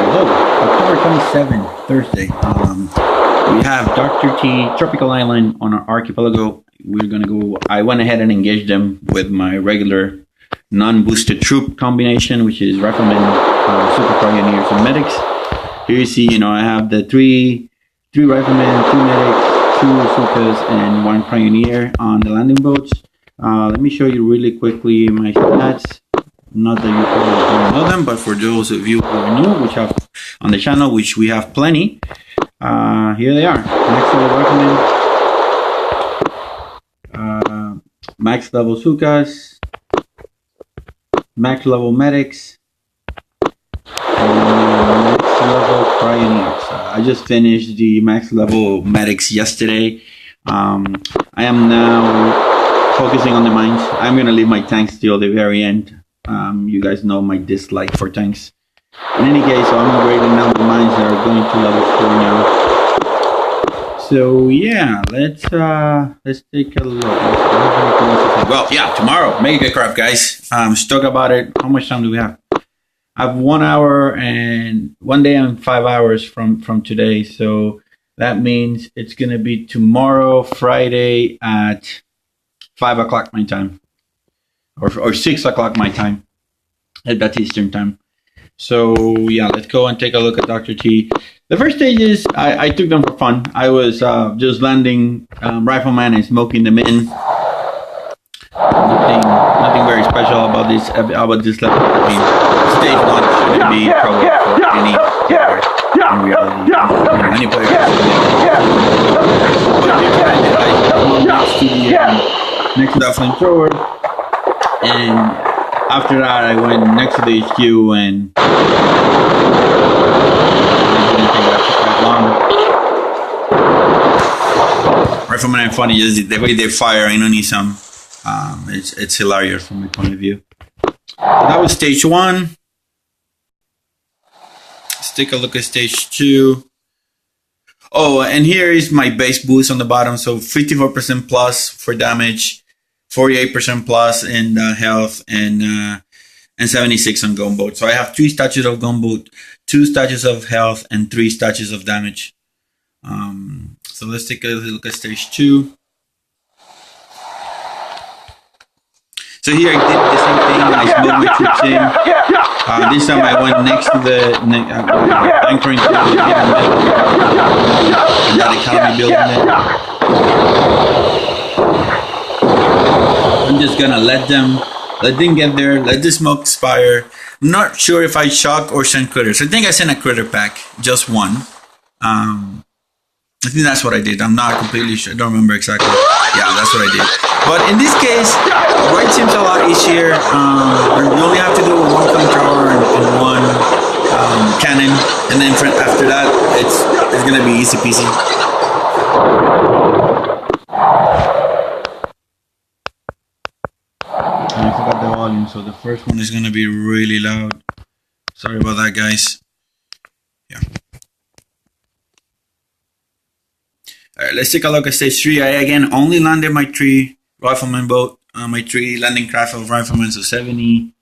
October 27th, Thursday. We have Dr. T, Tropical Island on our archipelago. We're gonna go. I went ahead and engaged them with my regular non-boosted troop combination, which is Rifleman, Super Cryoneers, and medics. Here you see, I have the three Riflemen, 2 medics, 2 Zookas, and 1 Cryoneer on the landing boats. Let me show you really quickly my stats. Not that you probably don't know them, but for those of you who are new, which have on the channel, which we have plenty, here they are. Max level Riflemen, max level Zookas, max level medics, and max level Cryoneers. I just finished the max level medics yesterday. I am now focusing on the mines. I'm going to leave my tanks till the very end. You guys know my dislike for tanks. In any case, so I'm upgrading now the mines that are going to level 4 now. So yeah, let's take a look. Well, yeah, tomorrow, mega crop, guys. I'm stoked about it. How much time do we have? I have 1 hour and 1 day and 5 hours from today. So that means it's gonna be tomorrow, Friday at 5 o'clock my time. Or 6 o'clock my time. That's Eastern time. So yeah, let's go and take a look at Dr. T. The first stage is I took them for fun. I was just landing Rifleman and smoking them in. Nothing very special about this level. I mean, stage 1 shouldn't be trouble for any player in reality. Any player. But next to that flamethrower. And after that, I went next to the HQ and it didn't take that long. Rifleman and funny is the way they fire. I don't need some. It's hilarious from my point of view. So that was stage 1. Let's take a look at stage 2. Oh, and here is my base boost on the bottom. So 54% plus for damage. 48% plus in health and 76 on gunboat. So I have 3 statues of gunboat, 2 statues of health, and 3 statues of damage. So let's take a look at stage 2. So here I did the same thing. I smoked my troops in. This time I went next to the anchoring to the academy building it. I'm just gonna let them get there, let the smoke expire. I'm not sure if I shock or send critters. I think I sent a critter pack, just 1. I think that's what I did. I'm not completely sure. I don't remember exactly. Yeah, that's what I did. But in this case, right seems a lot easier. You only have to do 1 flamethrower and 1 cannon, and then after that, it's gonna be easy peasy. I forgot the volume, so the first one is gonna be really loud. Sorry about that, guys. Yeah. Alright, let's take a look at stage 3. I again only landed my 3 Rifleman boat, my 3 landing craft of Rifleman, so 70.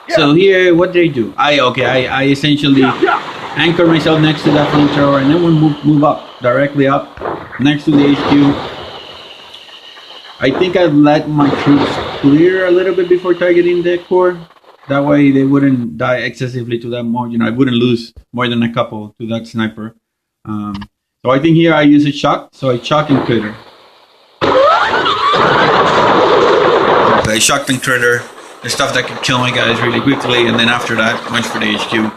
So here, what did I do? I essentially anchor myself next to that flamethrower, and then we'll move up, directly up, next to the HQ. I think I'd let my troops clear a little bit before targeting the core. That way they wouldn't die excessively to that more, I wouldn't lose more than a couple to that sniper. So I think here I use a shock, so I shock and critter. I shocked and critter, the stuff that could kill my guys really quickly, and then after that, went for the HQ.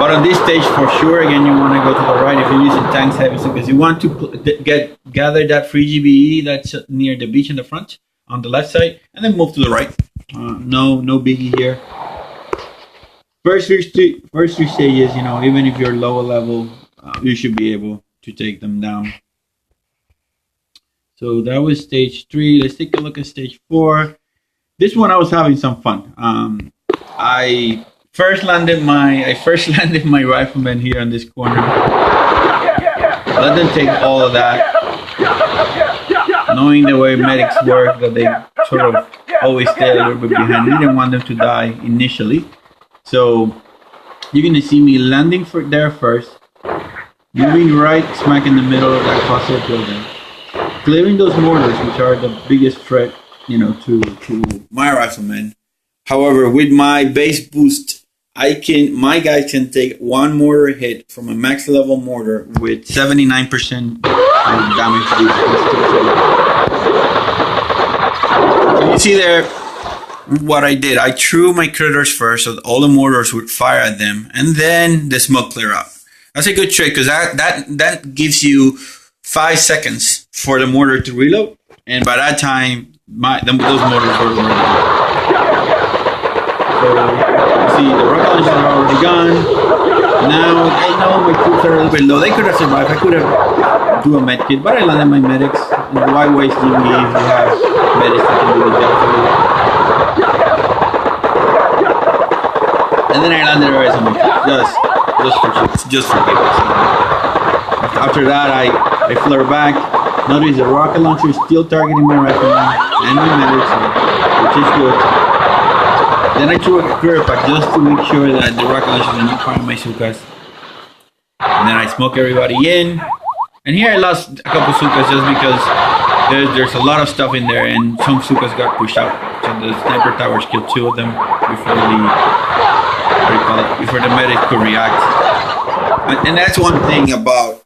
But on this stage, for sure, again, you want to go to the right if you're using tanks heavy, because you want to gather that free GBE that's near the beach in the front, on the left side, and then move to the right. No biggie here. First three stages, even if you're lower level, you should be able to take them down. So that was stage 3. Let's take a look at stage 4. This one I was having some fun. I first landed my Rifleman here on this corner. Let them take all of that. knowing the way medics work, that they sort of always stay a little bit behind. We didn't want them to die initially. So you're going to see me landing there first, moving right smack in the middle of that cluster building, clearing those mortars, which are the biggest threat, to my riflemen. However, with my base boost, my guys can take one mortar hit from a max level mortar with 79% damage. So you see there what I did. I threw my critters first, so all the mortars would fire at them, and then the smoke clear up. That's a good trick because that gives you 5 seconds for the mortar to reload, and by that time, those mortars were ready. So you see the rocket launchers are already gone. Now I know my troops are a little bit low. They could have survived. I could have do a med kit, but I landed my medics. Why waste GV if you have medics that can do the job for you? And then I landed the rest of my troops, just for giggles. After that, I flare back. Notice the rocket launcher is still targeting my rifleman and my medics, which is good. Then I threw a critter pack just to make sure that the rocket launchers are not firing my Zookas. And then I smoke everybody in. And here I lost a couple Zookas just because there's a lot of stuff in there and some Zookas got pushed out. So the sniper towers killed 2 of them before the medic could react. And that's one thing about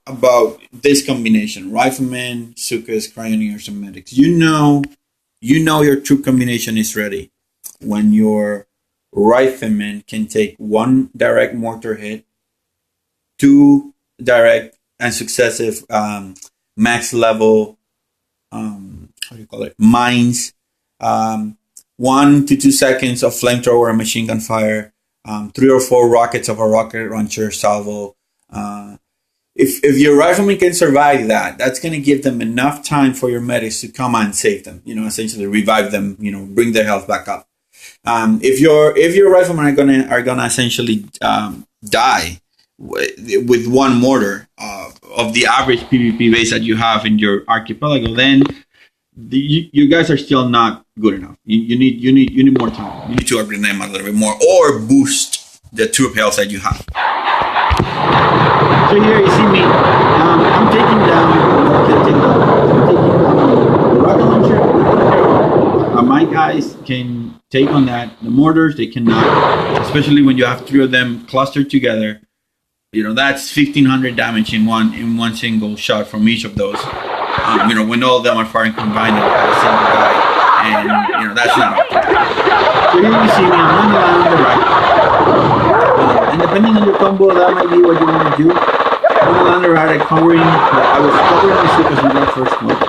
this combination: Rifleman, Zookas, Cryoneers, and medics. You know your troop combination is ready when your Rifleman can take 1 direct mortar hit, 2 direct and successive max level mines, 1 to 2 seconds of flamethrower and machine gun fire, 3 or 4 rockets of a rocket launcher salvo. If your rifleman can survive that, that's going to give them enough time for your medics to come and save them. Essentially revive them. Bring their health back up. If your riflemen are gonna essentially die with 1 mortar of the average PvP base that you have in your archipelago, then you guys are still not good enough. You need more time. You need to upgrade them a little bit more or boost the troop health that you have. So here you see me. I'm taking down the rocket launcher. My guys can take on that. The mortars, they cannot, especially when you have 3 of them clustered together. That's 1,500 damage in one single shot from each of those. When all of them are firing combined at a single guy, and that's not optimal. So here you see me. I'm on the line on the right, and depending on your combo, that might be what you want to do. I'm on the line on the right. I was covering the Zookas with that first smoke.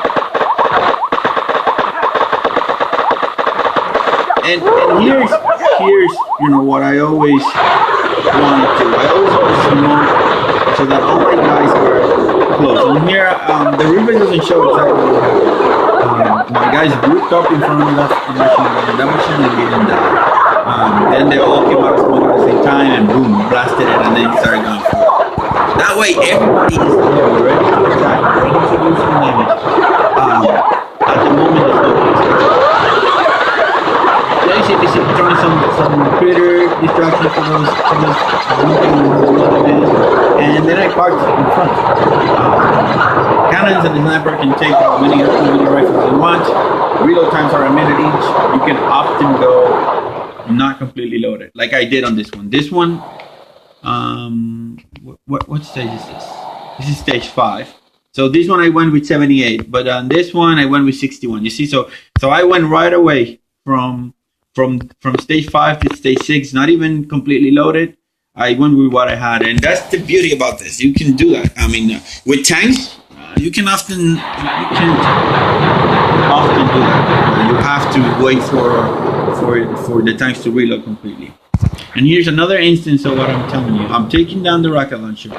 And here's what I always wanted to. I always want to smoke so that all my guys are close. And here, the replay doesn't show exactly what happened. My guys grouped up in front of that machine gun, and that machine gun didn't die. Then they all came out of smoke at the same time, and boom, blasted it, and then started going forward. That way, everybody is there, ready to attack, ready to do some damage. At the moment, the smoke is throwing some critter distraction for those and then I parked in front. Cannons and the sniper can take as many rifles as you want. Reload times are a minute each. You can often go not completely loaded, like I did on this one. This one, what stage is this? This is stage 5. So this one I went with 78, but on this one I went with 61. You see, so I went right away from stage 5 to stage 6, not even completely loaded. I went with what I had, and that's the beauty about this. You can do that. I mean, with tanks, you can't often do that. You have to wait for the tanks to reload completely. And here's another instance of what I'm telling you. I'm taking down the rocket launcher,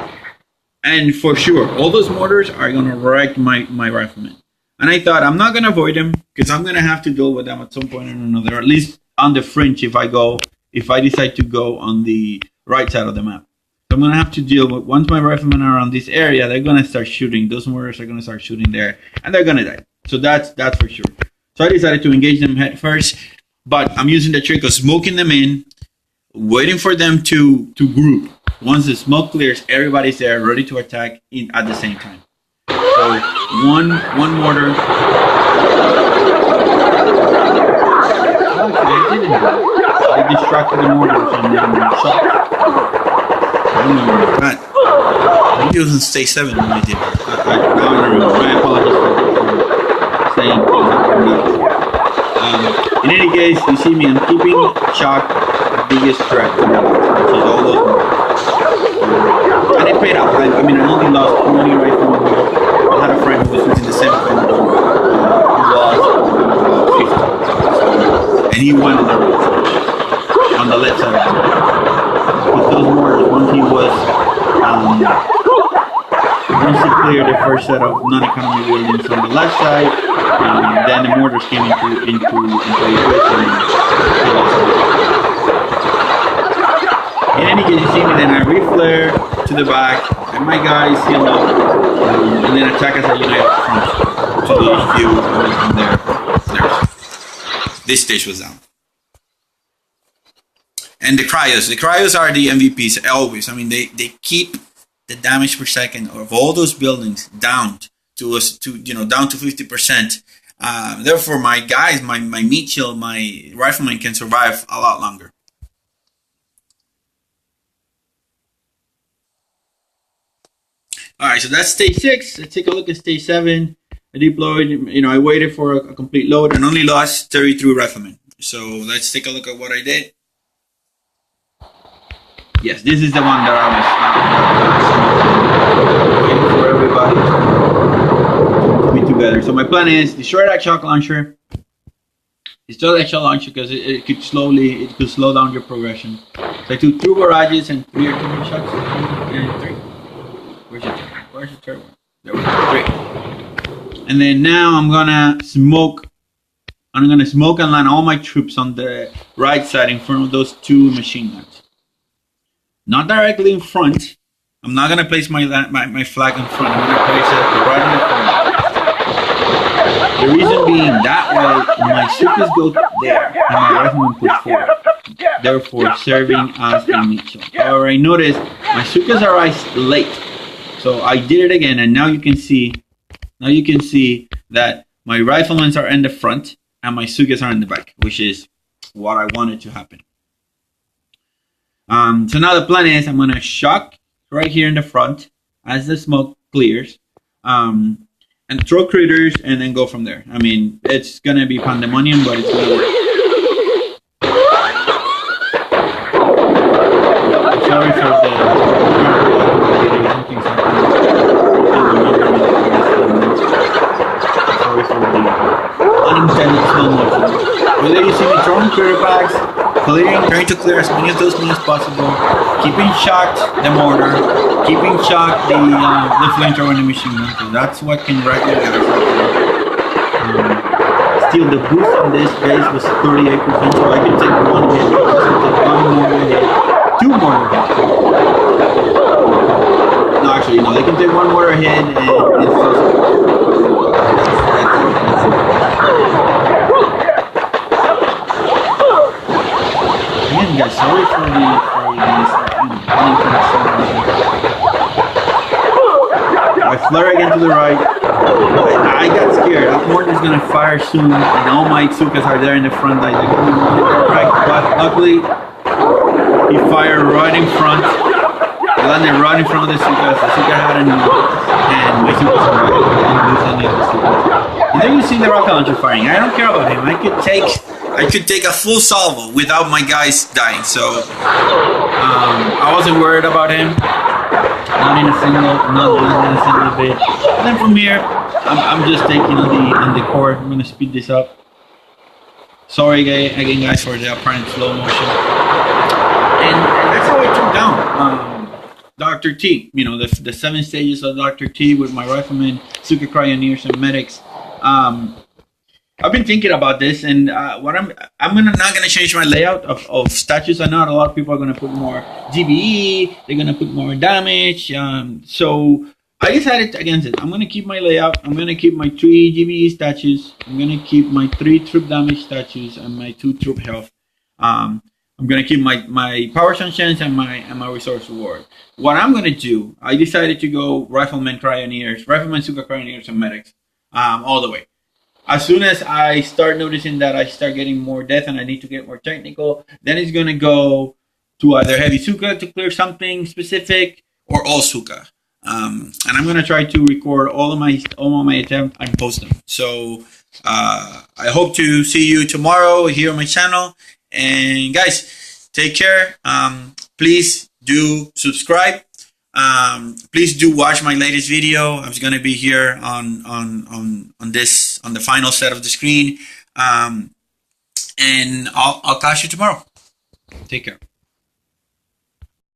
and for sure, all those mortars are gonna wreck my riflemen. And I thought I'm not gonna avoid them because I'm gonna have to deal with them at some point or another, or at least on the fringe if I decide to go on the right side of the map. So I'm gonna have to deal with, once my riflemen are on this area, they're gonna start shooting. Those mortars are gonna start shooting there, and they're gonna die. So that's for sure. So I decided to engage them head first, but I'm using the trick of smoking them in, waiting for them to group. Once the smoke clears, everybody's there, ready to attack at the same time. So one mortar. I distracted the mortars and then shot. I don't remember that. I think it was in stage 7 when I did it. I don't remember. I apologize for saying in any case, you see me, I'm keeping shock the biggest threat to me, which is all those mortars. And it paid off. I mean, I only lost 20 Rifleman here. I had a friend who was using the same thing who lost 50. And he won on the left side of the board. With those mortars, once he cleared the first set of non-economy buildings on the left side, then the mortars came into the equation. In any case, you see me, then I reflare to the back, and my guys heal up, and then attack as a united front to the HQ, and there. This stage was down. And the cryos are the MVPs always. I mean, they keep the damage per second of all those buildings down to down to 50%. Therefore, my guys, my meat shield, my rifleman can survive a lot longer. All right, so that's stage 6. Let's take a look at stage 7. I deployed. I waited for a complete load and only lost 33 riflemen. So let's take a look at what I did. Yes, this is the one that I was waiting for everybody to be together. So my plan is destroy that shock launcher. Destroy that shock launcher because it could slow down your progression. So I took 2 barrages and 3 artillery shots. And 3. Where's the third one? There we go. 3. And then now I'm gonna smoke and land all my troops on the right side in front of those 2 machine guns. Not directly in front. I'm not gonna place my flag in front. I'm gonna place it right in the front. The reason being that way my Zookas go there and my rifleman push forward, therefore serving as a meat shield. However, I noticed my Zookas arrived late, so I did it again, and now you can see that my riflemen are in the front and my Zookas are in the back, which is what I wanted to happen. So now the plan is I'm gonna shock right here in the front as the smoke clears, and throw critters and then go from there. I mean, it's gonna be pandemonium, but it's gonna work. Sorry for the unintended slow motion. Whether you see me throwing critter packs, trying to clear as many of those as possible, keeping shocked the mortar, keeping shocked the flamethrower and the machine gun, because that's what can wreck your guys. Still, the boost on this base was 38%, so I can take 1 hit, one mortar hit, 2 mortar hits. No, actually, no, they can take 1 mortar hit and it's guys, sorry for these. I flare again to the right. I got scared. I thought Morton's gonna fire soon, and all my Zookas are there in the front. But luckily, he fired right in front. He landed right in front of the Zookas. The Zooka had a knee, and my Zookas are right. I didn't lose any of the Zookas. And then you see the rocket launcher firing. I don't care about him. I could take a full salvo without my guys dying. So I wasn't worried about him. Not in a single bit. And then from here, I'm just taking on the core. I'm gonna speed this up. Sorry again, guys, for the apparent slow motion. And that's how I took down Dr. T. The 7 stages of Dr. T with my riflemen, Zooka Cryoneers, and medics. I've been thinking about this, and what I'm not gonna change my layout of statues. I know a lot of people are gonna put more GBE. They're gonna put more damage. So I decided against it. I'm gonna keep my layout. I'm gonna keep my 3 GBE statues. I'm gonna keep my 3 troop damage statues and my 2 troop health. I'm gonna keep my power sanctions and my resource reward. What I'm gonna do, I decided to go Rifleman Cryoneers, Rifleman Zooka Cryoneers and medics, all the way. As soon as I start noticing that I start getting more death and I need to get more technical, then it's gonna go to either heavy Zooka to clear something specific or all Zooka. And I'm gonna try to record all of my attempts and post them. So I hope to see you tomorrow here on my channel. And guys, take care. Please do subscribe. Please do watch my latest video. I'm gonna be here on the final set of the screen. And I'll catch you tomorrow. Take care.